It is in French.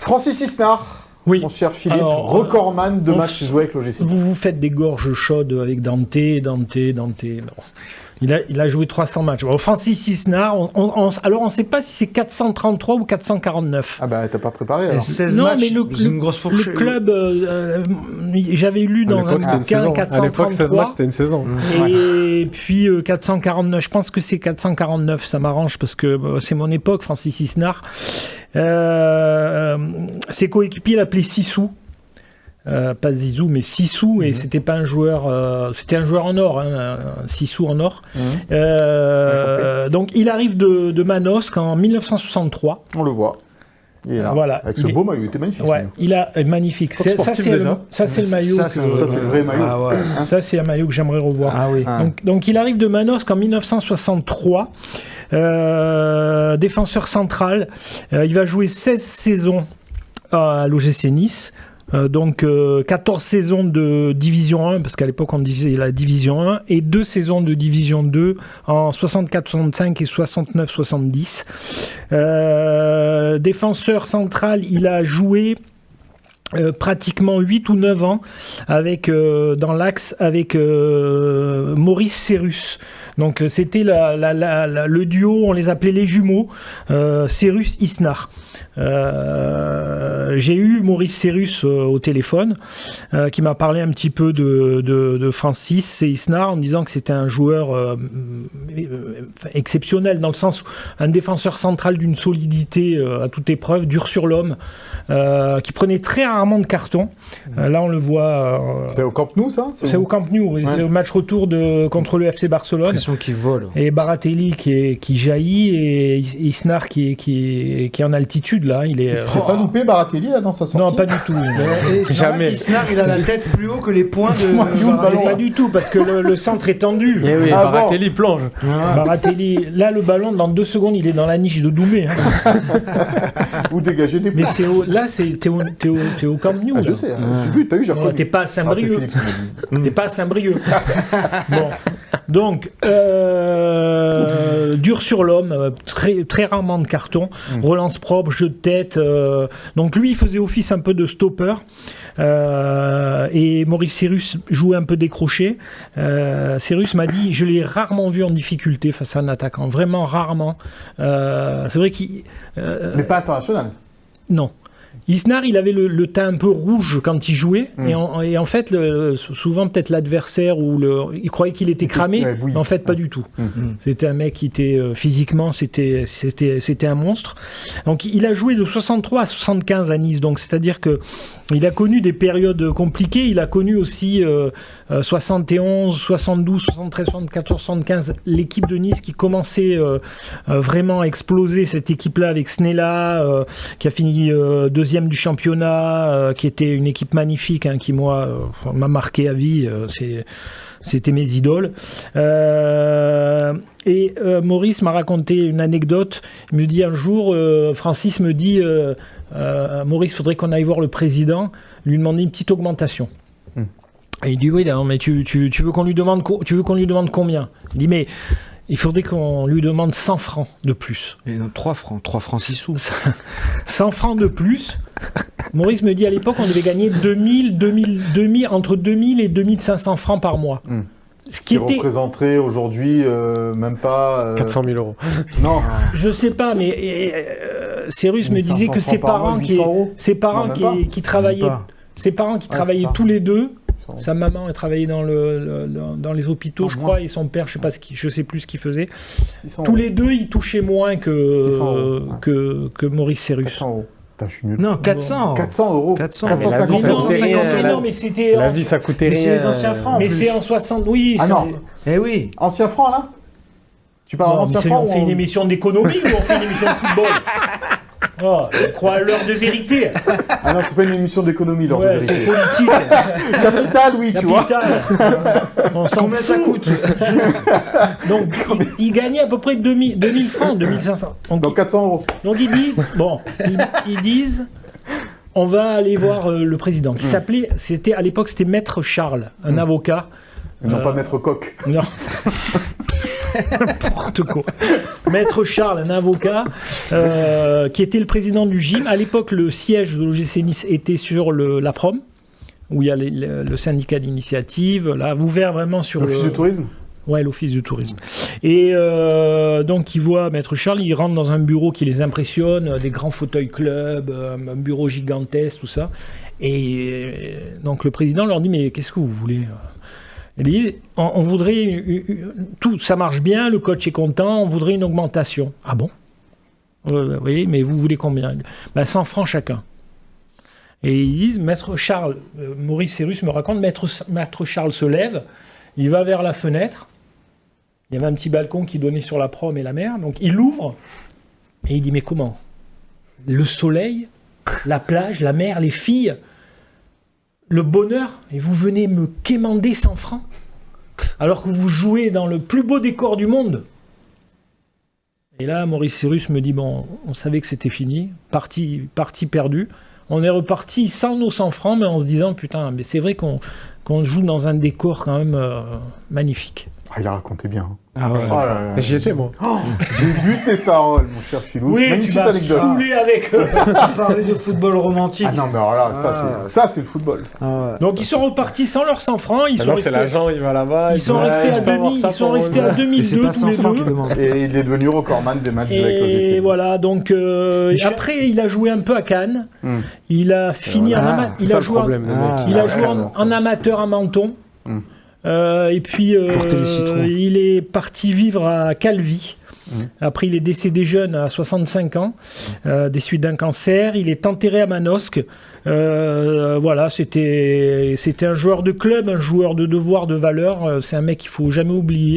Francis Isnard. Oui. Mon cher Philippe, Alors, recordman de matchs joués avec l'OGC. Vous faites des gorges chaudes avec Dante. Non. Il a joué 300 matchs. Bon, Francis Isnard, alors on ne sait pas si c'est 433 ou 449. Ah bah t'as pas préparé alors. 16 non, matchs, mais c'est une grosse fourchette. le club, j'avais lu dans un bouquin À l'époque, 16 matchs, 433. c'était une saison. Et puis 449, je pense que c'est 449, ça m'arrange parce que c'est mon époque, Francis Isnard. Ses coéquipiers l'appelaient Sissou. Pas Zizou, mais Sissou, et c'était pas un joueur, c'était un joueur en or, Sissou en or. Donc il arrive de Manosque en 1963. On le voit. Il est là. Voilà. Avec ce beau maillot, il était magnifique. Ouais, il a magnifique. Ça c'est le maillot. Ça c'est le vrai maillot. Ah ouais. Ça c'est un maillot que j'aimerais revoir. Ah oui. Donc il arrive de Manosque en 1963. Défenseur central. Il va jouer 16 saisons à l'OGC Nice. Donc 14 saisons de Division 1, parce qu'à l'époque on disait la Division 1, et 2 saisons de Division 2 en 64-65 et 69-70. Défenseur central, il a joué pratiquement 8 ou 9 ans dans l'axe avec Maurice Cérus. Donc c'était le duo, on les appelait les jumeaux, Cérus-Isnard. J'ai eu Maurice Cérus au téléphone qui m'a parlé un petit peu de Francis et Isnard en disant que c'était un joueur exceptionnel dans le sens où un défenseur central d'une solidité à toute épreuve, dur sur l'homme, qui prenait très rarement de carton. Là on le voit. C'est au Camp Nou ça C'est au Camp Nou, ouais. C'est au match retour contre le FC Barcelone. Qui vole. Et Baratelli qui jaillit et Isnard qui est en altitude là. Il se fait pas louper Baratelli là dans sa sortie. Non, pas du tout. Jamais. Isnard, il a la tête plus haut que les poings de Baratelli. Pas du tout parce que le centre est tendu. Et oui, Baratelli plonge. Baratelli, là le ballon dans 2 secondes il est dans la niche de Doumé. Ou dégager des points. Mais t'es au Camp Nou. Je sais, j'ai vu, t'as vu, j'ai reconnu. T'es pas à Saint-Brieuc. T'es pas à Saint-Brieuc. Bon. Donc, dur sur l'homme, très, très rarement de carton, relance propre, jeu de tête. Donc lui, il faisait office un peu de stopper. Et Maurice Cérus jouait un peu décroché. Cérus m'a dit, je l'ai rarement vu en difficulté face à un attaquant, vraiment rarement. C'est vrai qu'il... Mais pas international. Non. Isnard, il avait le teint un peu rouge quand il jouait, et en fait, souvent peut-être l'adversaire il croyait qu'il était cramé, mais en fait pas du tout. C'était un mec qui était physiquement, c'était un monstre. Donc il a joué de 63 à 75 à Nice, donc c'est-à-dire que il a connu des périodes compliquées. Il a connu aussi 71, 72, 73, 74, 75, l'équipe de Nice qui commençait vraiment à exploser, cette équipe-là avec Snella, qui a fini deuxième du championnat, qui était une équipe magnifique, qui moi m'a marqué à vie. C'était mes idoles. Et Maurice m'a raconté une anecdote. Il me dit un jour, Francis me dit, Maurice, faudrait qu'on aille voir le président, lui demander une petite augmentation. Et il dit oui, non, mais tu veux qu'on lui demande combien? Il dit mais il faudrait qu'on lui demande 100 francs de plus. Et non, 3 francs 6 sous. 100 francs de plus. Maurice me dit à l'époque on devait gagner entre 2000 et 2500 francs par mois. Ce qui représenterait aujourd'hui même pas... 400 000 euros. Non. Je sais pas, mais Cérus me disait que ses parents qui travaillaient, tous les deux. Sa maman a travaillé dans les hôpitaux, je crois, et son père, je sais plus ce qu'il faisait. Tous les deux, ils touchaient moins que Maurice Cérus. 400 euros. Je suis nul. Non, 400. 400 euros. 450 euros. Non, mais c'était... La vie, ça coûtait rien. Mais c'est les anciens francs. Mais c'est en 60... Oui. Ah non. Eh oui. Anciens francs, là? Tu parles d'anciens francs? On fait une émission d'économie ou on fait une émission de football? Oh, je crois à l'heure de vérité. Ah non, c'est pas une émission d'économie, l'heure de vérité. C'est politique. Capital, oui, tu vois. Combien ça coûte? Donc, il gagnait à peu près 2000 francs, 2500. Donc 400 euros. Donc il dit, ils disent, on va aller voir le président, qui s'appelait, à l'époque, c'était Maître Charles, un avocat. Non, pas Maître Coq. Non. N'importe quoi. Maître Charles, un avocat, qui était le président du gym. À l'époque, le siège de l'OGC Nice était sur la prom, où il y a le syndicat d'initiative, là, ouvert vraiment sur l'office du tourisme. Ouais, l'office du tourisme. Et donc, il voit Maître Charles, il rentre dans un bureau qui les impressionne, des grands fauteuils club, un bureau gigantesque, tout ça. Et donc, le président leur dit, mais qu'est-ce que vous voulez ? Il dit, on voudrait... tout, ça marche bien, le coach est content, on voudrait une augmentation. Ah bon ? Oui, mais vous voulez combien ? 100 francs chacun. Et ils disent, Maître Charles, Maurice Cyrus me raconte, Maître Charles se lève, il va vers la fenêtre, il y avait un petit balcon qui donnait sur la prom et la mer, donc il l'ouvre, et il dit, mais comment ? Le soleil, la plage, la mer, les filles, le bonheur, et vous venez me quémander 100 francs, alors que vous jouez dans le plus beau décor du monde. Et là, Maurice Cyrus me dit, bon, on savait que c'était fini, partie perdue. On est reparti sans nos 100 francs, mais en se disant, putain, mais c'est vrai qu'on joue dans un décor quand même magnifique. Ah, il a raconté bien. Ah ouais. Oh là là. J'y étais, moi. Oh, j'ai vu tes paroles, mon cher Philou. Oui, magnifique tu vas anecdote. saouler avec Parler de football romantique. Ah non, mais alors là, ça c'est le football. Ah ouais. Donc ils sont repartis sans leurs 100 francs. Ils sont c'est restés, l'agent, il va là-bas. ils sont restés à 2000, ils sont restés à Et 2002 c'est pas tous 100 les francs qu'il deux. demande. Et il est devenu recordman des matchs avec l'OGC Et Nice. voilà, donc après il a joué un peu à Cannes. Il a fini voilà. il a joué en amateur à Menton. Et puis Porter les citrons. il est parti vivre à Calvi. Après, il est décédé jeune, à 65 ans, des suites d'un cancer. Il est enterré à Manosque. Voilà, c'était un joueur de club, un joueur de devoir, de valeur. C'est un mec qu'il ne faut jamais oublier.